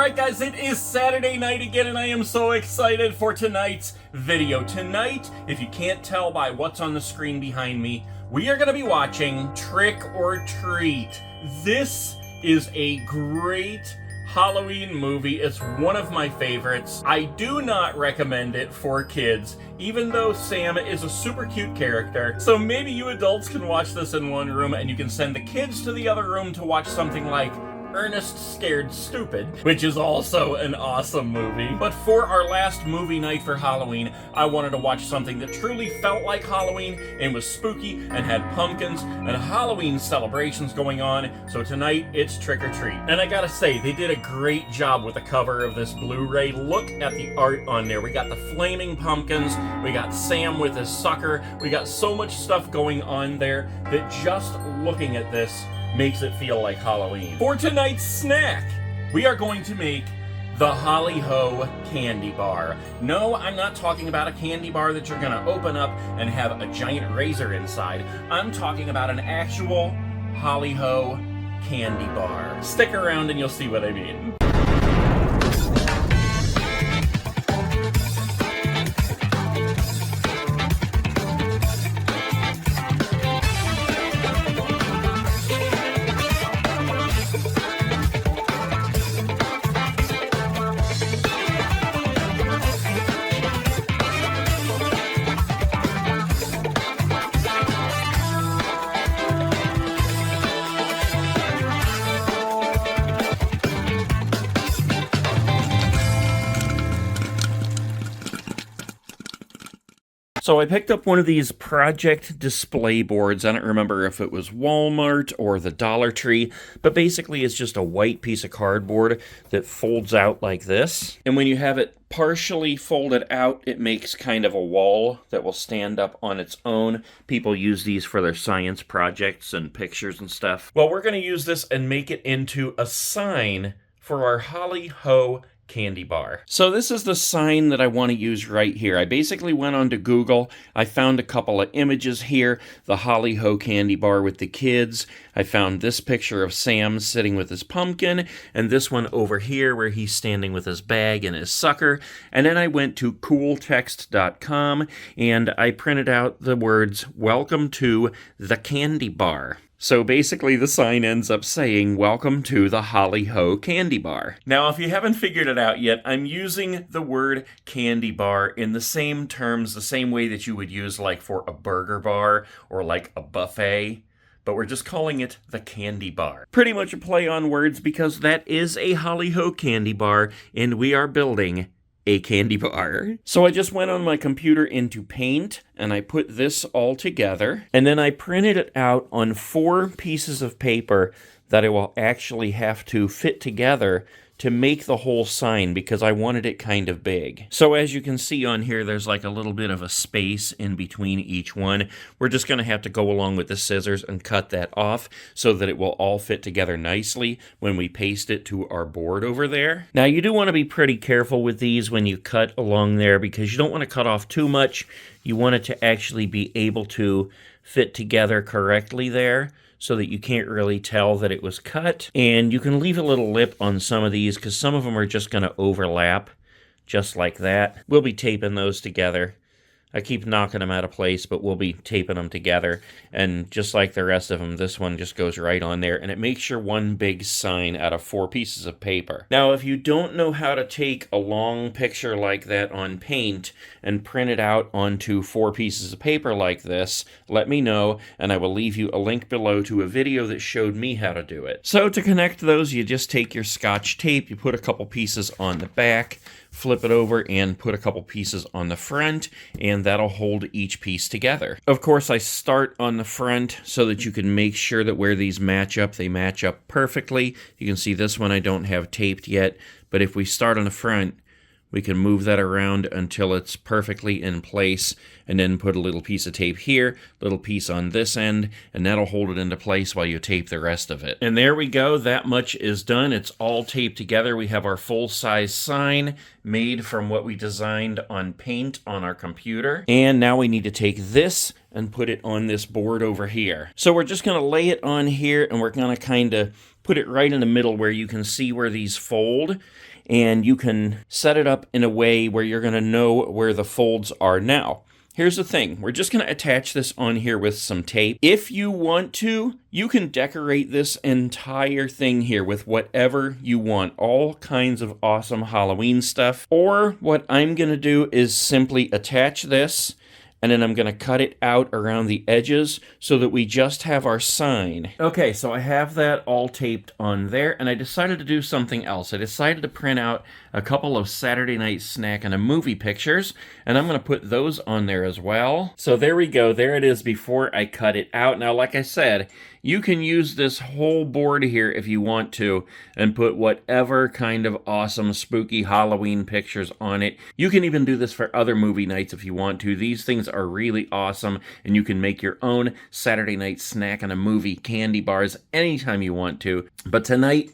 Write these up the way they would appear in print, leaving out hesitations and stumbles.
Alright guys, it is Saturday night again and I am so excited for tonight's video. Tonight, if you can't tell by what's on the screen behind me, we are going to be watching Trick or Treat. This is a great Halloween movie. It's one of my favorites. I do not recommend it for kids, even though Sam is a super cute character. So maybe you adults can watch this in one room and you can send the kids to the other room to watch something like Ernest Scared Stupid, which is also an awesome movie. But for our last movie night for Halloween, I wanted to watch something that truly felt like Halloween and was spooky and had pumpkins and Halloween celebrations going on. So tonight, it's Trick or Treat. And I gotta say, they did a great job with the cover of this Blu-ray. Look at the art on there. We got the flaming pumpkins, we got Sam with his sucker, we got so much stuff going on there that just looking at this makes it feel like Halloween. For tonight's snack, we are going to make the Holly Ho candy bar. No, I'm not talking about a candy bar that you're gonna open up and have a giant razor inside. I'm talking about an actual Holly Ho candy bar. Stick around and you'll see what I mean. So I picked up one of these project display boards. I don't remember if it was Walmart or the Dollar Tree, but basically it's just a white piece of cardboard that folds out like this. And when you have it partially folded out, it makes kind of a wall that will stand up on its own. People use these for their science projects and pictures and stuff. Well, we're going to use this and make it into a sign for our Holly Ho candy bar. So this is the sign that I want to use right here. I basically went onto Google. I found a couple of images here. The Holly Ho candy bar with the kids. I found this picture of Sam sitting with his pumpkin, and this one over here where he's standing with his bag and his sucker. And then I went to cooltext.com and I printed out the words, "Welcome to the candy bar." So basically the sign ends up saying, "Welcome to the Holly Ho candy bar." Now, if you haven't figured it out yet, I'm using the word candy bar in the same terms, the same way that you would use like for a burger bar or like a buffet, but we're just calling it the candy bar. Pretty much a play on words because that is a Holly Ho candy bar and we are building a candy bar. So I just went on my computer into Paint and I put this all together and then I printed it out on 4 pieces of paper that I will actually have to fit together to make the whole sign because I wanted it kind of big. So as you can see on here, there's like a little bit of a space in between each one. We're just gonna have to go along with the scissors and cut that off so that it will all fit together nicely when we paste it to our board over there. Now you do wanna be pretty careful with these when you cut along there because you don't wanna cut off too much. You want it to actually be able to fit together correctly there, so that you can't really tell that it was cut. And you can leave a little lip on some of these because some of them are just going to overlap just like that. We'll be taping those together. I keep knocking them out of place, but we'll be taping them together. And just like the rest of them, this one just goes right on there. And it makes your one big sign out of 4 pieces of paper. Now, if you don't know how to take a long picture like that on Paint and print it out onto 4 pieces of paper like this, let me know, and I will leave you a link below to a video that showed me how to do it. So to connect those, you just take your Scotch tape, you put a couple pieces on the back, flip it over and put a couple pieces on the front, and that'll hold each piece together. Of course, I start on the front so that you can make sure that where these match up, they match up perfectly. You can see this one I don't have taped yet, but if we start on the front, we can move that around until it's perfectly in place, and then put a little piece of tape here, little piece on this end, and that'll hold it into place while you tape the rest of it. And there we go, that much is done. It's all taped together. We have our full-size sign made from what we designed on Paint on our computer. And now we need to take this and put it on this board over here. So we're just gonna lay it on here, and we're gonna kind of put it right in the middle where you can see where these fold, and you can set it up in a way where you're going to know where the folds are. Now, here's the thing. We're just going to attach this on here with some tape. If you want to, you can decorate this entire thing here with whatever you want. All kinds of awesome Halloween stuff. Or what I'm going to do is simply attach this, and then I'm going to cut it out around the edges so that we just have our sign. Okay, so I have that all taped on there, and I decided to do something else. I decided to print out a couple of Saturday Night Snack and a Movie pictures, and I'm going to put those on there as well. So there we go. There it is before I cut it out. Now, like I said, you can use this whole board here if you want to and put whatever kind of awesome spooky Halloween pictures on it. You can even do this for other movie nights if you want to. These things are really awesome, and you can make your own Saturday Night Snack and a Movie candy bars anytime you want to. But tonight,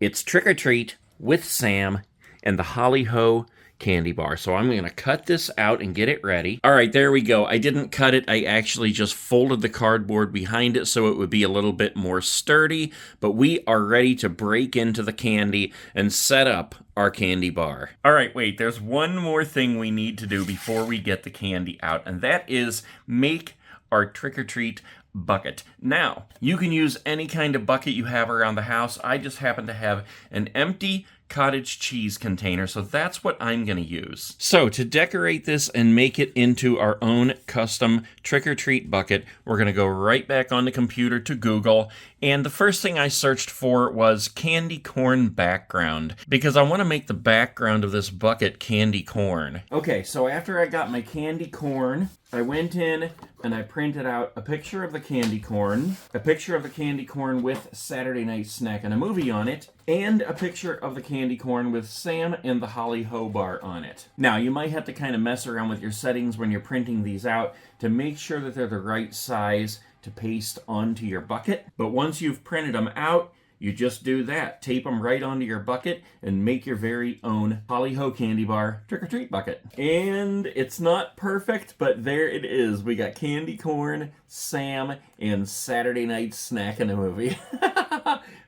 it's Trick or Treat with Sam and the Holly Ho candy bar. So I'm going to cut this out and get it ready. All right, there we go. I didn't cut it. I actually just folded the cardboard behind it so it would be a little bit more sturdy, but we are ready to break into the candy and set up our candy bar. All right, wait, there's one more thing we need to do before we get the candy out, and that is make our trick-or-treat bucket. Now, you can use any kind of bucket you have around the house. I just happen to have an empty cottage cheese container, so that's what I'm going to use. So to decorate this and make it into our own custom trick-or-treat bucket, we're going to go right back on the computer to Google, and the first thing I searched for was candy corn background, because I want to make the background of this bucket candy corn. Okay, so after I got my candy corn, I went in and I printed out a picture of the candy corn, a picture of the candy corn with Saturday Night Snack and a Movie on it, and a picture of the candy corn with Sam and the Holly Ho bar on it. Now, you might have to kind of mess around with your settings when you're printing these out to make sure that they're the right size to paste onto your bucket. But once you've printed them out, you just do that. Tape them right onto your bucket and make your very own Holly Ho candy bar trick-or-treat bucket. And it's not perfect, but there it is. We got candy corn, Sam, and Saturday Night Snack and a Movie.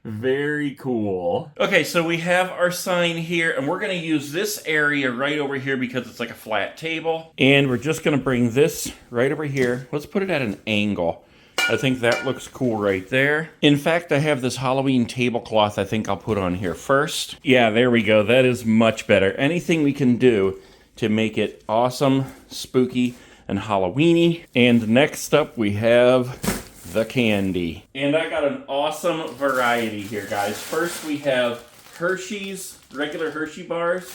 Very cool. Okay, so we have our sign here, and we're going to use this area right over here because it's like a flat table. And we're just going to bring this right over here. Let's put it at an angle. I think that looks cool right there. In fact, I have this Halloween tablecloth I think I'll put on here first. Yeah, there we go. That is much better. Anything we can do to make it awesome, spooky, and Halloweeny. And next up, we have the candy. And I got an awesome variety here, guys. First, we have Hershey's, regular Hershey bars.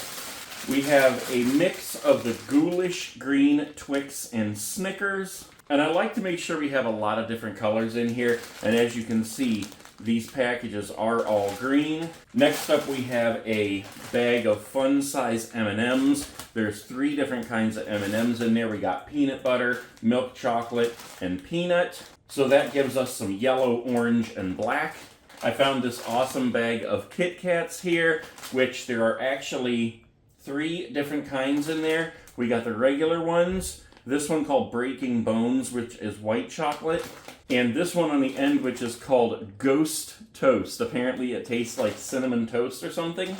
We have a mix of the ghoulish green Twix and Snickers. And I like to make sure we have a lot of different colors in here. And as you can see, these packages are all green. Next up, we have a bag of fun-size M&Ms. There's 3 different kinds of M&Ms in there. We got peanut butter, milk chocolate, and peanut. So that gives us some yellow, orange, and black. I found this awesome bag of Kit Kats here, which there are actually 3 different kinds in there. We got the regular ones. This one called Breaking Bones, which is white chocolate. And this one on the end, which is called Ghost Toast. Apparently it tastes like cinnamon toast or something.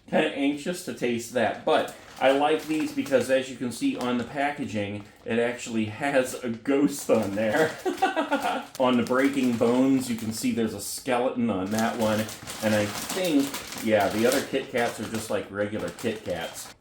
Kind of anxious to taste that. But I like these because, as you can see on the packaging, it actually has a ghost on there. On the Breaking Bones, you can see there's a skeleton on that one. And I think, yeah, the other Kit Kats are just like regular Kit Kats.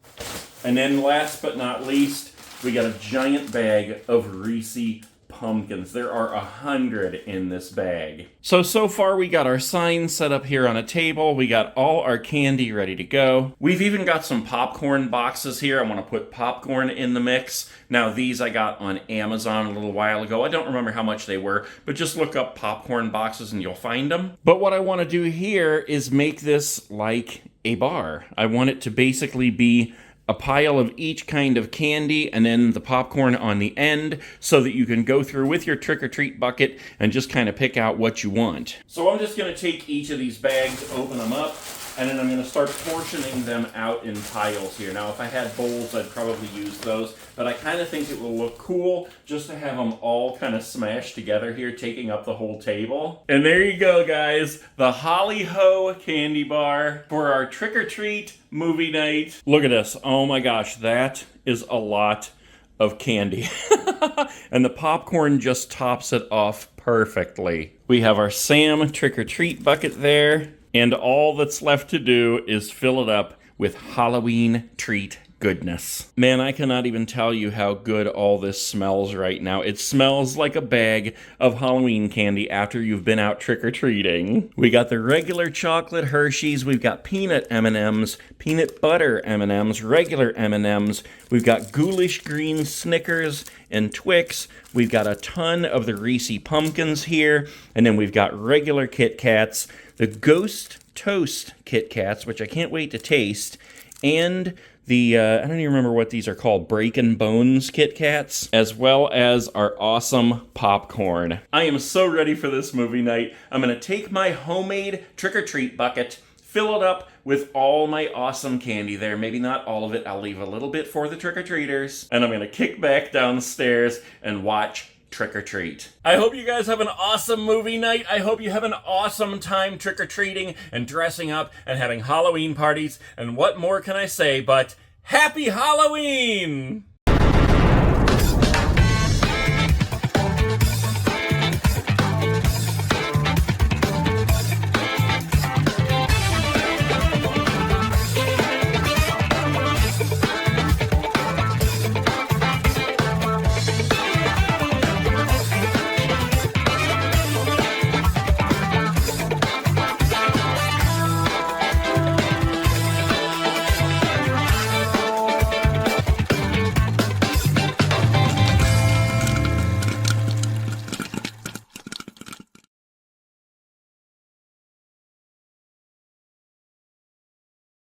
And then last but not least, we got a giant bag of Reese pumpkins. There are 100 in this bag. So far we got our sign set up here on a table. We got all our candy ready to go. We've even got some popcorn boxes here. I want to put popcorn in the mix. Now these I got on Amazon a little while ago. I don't remember how much they were, but just look up popcorn boxes and you'll find them. But what I want to do here is make this like a bar. I want it to basically be a pile of each kind of candy and then the popcorn on the end so that you can go through with your trick-or-treat bucket and just kind of pick out what you want. So I'm just going to take each of these bags, open them up, And then I'm going to start portioning them out in piles here. Now, if I had bowls, I'd probably use those, but I kind of think it will look cool just to have them all kind of smashed together here, taking up the whole table. And there you go, guys. The Holly Ho candy bar for our trick-or-treat movie night. Look at this. Oh my gosh, that is a lot of candy. And the popcorn just tops it off perfectly. We have our Sam trick-or-treat bucket there, and all that's left to do is fill it up with Halloween treat goodness. Man, I cannot even tell you how good all this smells right now. It smells like a bag of Halloween candy after you've been out trick-or-treating. We got the regular chocolate Hershey's, we've got peanut M&Ms, peanut butter M&Ms, regular M&Ms, we've got ghoulish green Snickers and Twix, we've got a ton of the Reese Pumpkins here, and then we've got regular Kit Kats, the Ghost Toast Kit Kats, which I can't wait to taste, and the, I don't even remember what these are called, Breakin' Bones Kit Kats, as well as our awesome popcorn. I am so ready for this movie night. I'm going to take my homemade trick-or-treat bucket, fill it up with all my awesome candy there. Maybe not all of it. I'll leave a little bit for the trick-or-treaters. And I'm going to kick back downstairs and watch trick-or-treat. I hope you guys have an awesome movie night. I hope you have an awesome time trick-or-treating and dressing up and having Halloween parties. And what more can I say but Happy Halloween!